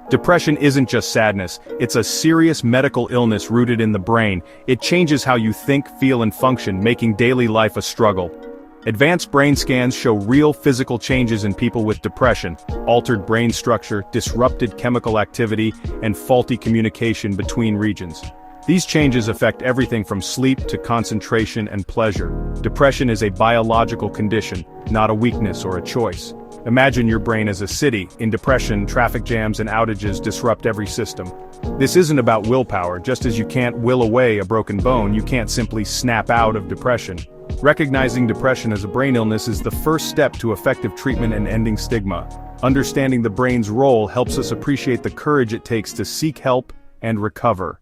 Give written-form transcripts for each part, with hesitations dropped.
Depression isn't just sadness, it's a serious medical illness rooted in the brain. It changes how you think, feel, and function, making daily life a struggle. Advanced brain scans show real physical changes in people with depression: altered brain structure, disrupted chemical activity, and faulty communication between regions. These changes affect everything from sleep to concentration and pleasure. Depression is a biological condition, not a weakness or a choice. Imagine your brain as a city. In depression, traffic jams and outages disrupt every system. This isn't about willpower. Just as you can't will away a broken bone, you can't simply snap out of depression. Recognizing depression as a brain illness is the first step to effective treatment and ending stigma. Understanding the brain's role helps us appreciate the courage it takes to seek help and recover.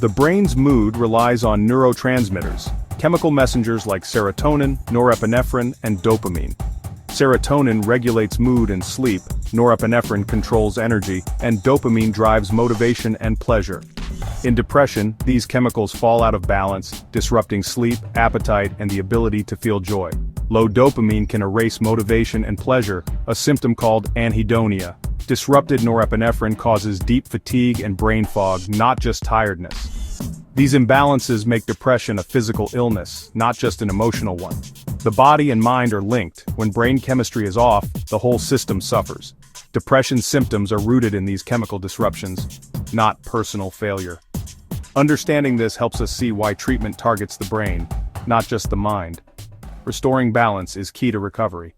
The brain's mood relies on neurotransmitters, chemical messengers like serotonin, norepinephrine, and dopamine. Serotonin regulates mood and sleep, norepinephrine controls energy, and dopamine drives motivation and pleasure. In depression, these chemicals fall out of balance, disrupting sleep, appetite, and the ability to feel joy. Low dopamine can erase motivation and pleasure, a symptom called anhedonia. Disrupted norepinephrine causes deep fatigue and brain fog, not just tiredness. These imbalances make depression a physical illness, not just an emotional one. The body and mind are linked. When brain chemistry is off, the whole system suffers. Depression symptoms are rooted in these chemical disruptions, not personal failure. Understanding this helps us see why treatment targets the brain, not just the mind. Restoring balance is key to recovery.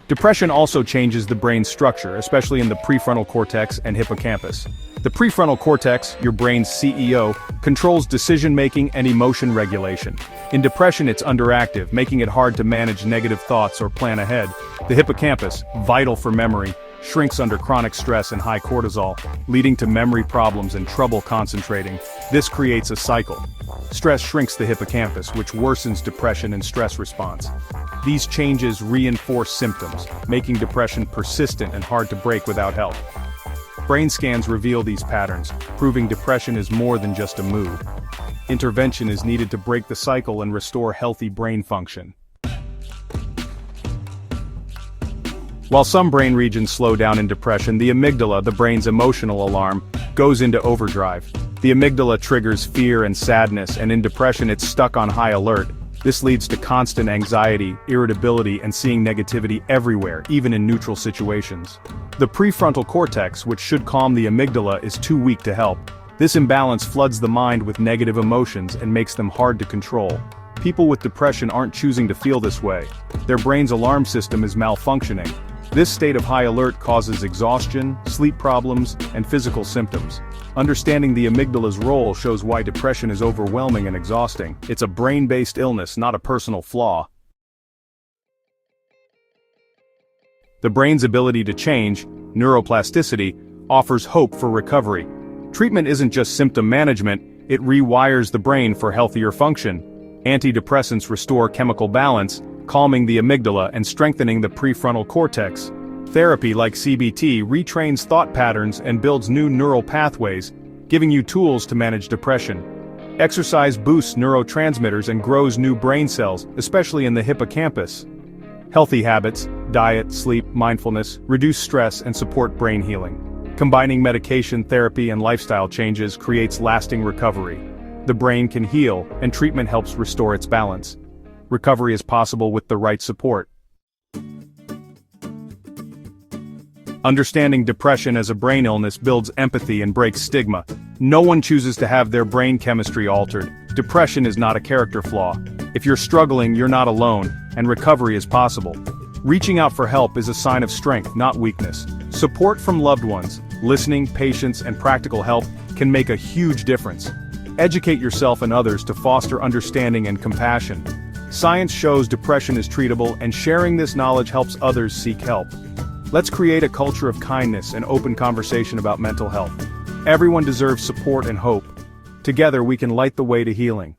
Depression also changes the brain's structure, especially in the prefrontal cortex and hippocampus. The prefrontal cortex, your brain's CEO, controls decision-making and emotion regulation. In depression, it's underactive, making it hard to manage negative thoughts or plan ahead. The hippocampus, vital for memory, shrinks under chronic stress and high cortisol, leading to memory problems and trouble concentrating. This creates a cycle. Stress shrinks the hippocampus, which worsens depression and stress response. These changes reinforce symptoms, making depression persistent and hard to break without help. Brain scans reveal these patterns, proving depression is more than just a mood. Intervention is needed to break the cycle and restore healthy brain function. While some brain regions slow down in depression, the amygdala, the brain's emotional alarm, goes into overdrive. The amygdala triggers fear and sadness, and in depression it's stuck on high alert. This leads to constant anxiety, irritability, and seeing negativity everywhere, even in neutral situations. The prefrontal cortex, which should calm the amygdala, is too weak to help. This imbalance floods the mind with negative emotions and makes them hard to control. People with depression aren't choosing to feel this way. Their brain's alarm system is malfunctioning. This state of high alert causes exhaustion, sleep problems, and physical symptoms. Understanding the amygdala's role shows why depression is overwhelming and exhausting. It's a brain-based illness, not a personal flaw. The brain's ability to change, neuroplasticity, offers hope for recovery. Treatment isn't just symptom management, it rewires the brain for healthier function. Antidepressants restore chemical balance, calming the amygdala and strengthening the prefrontal cortex. Therapy like CBT retrains thought patterns and builds new neural pathways, giving you tools to manage depression. Exercise boosts neurotransmitters and grows new brain cells, especially in the hippocampus. Healthy habits, diet, sleep, mindfulness, reduce stress and support brain healing. Combining medication, therapy, and lifestyle changes creates lasting recovery. The brain can heal, and treatment helps restore its balance. Recovery is possible with the right support. Understanding depression as a brain illness builds empathy and breaks stigma. No one chooses to have their brain chemistry altered. Depression is not a character flaw. If you're struggling, you're not alone, and recovery is possible. Reaching out for help is a sign of strength, not weakness. Support from loved ones, listening, patience, and practical help can make a huge difference. Educate yourself and others to foster understanding and compassion. Science shows depression is treatable, and sharing this knowledge helps others seek help. Let's create a culture of kindness and open conversation about mental health. Everyone deserves support and hope. Together we can light the way to healing.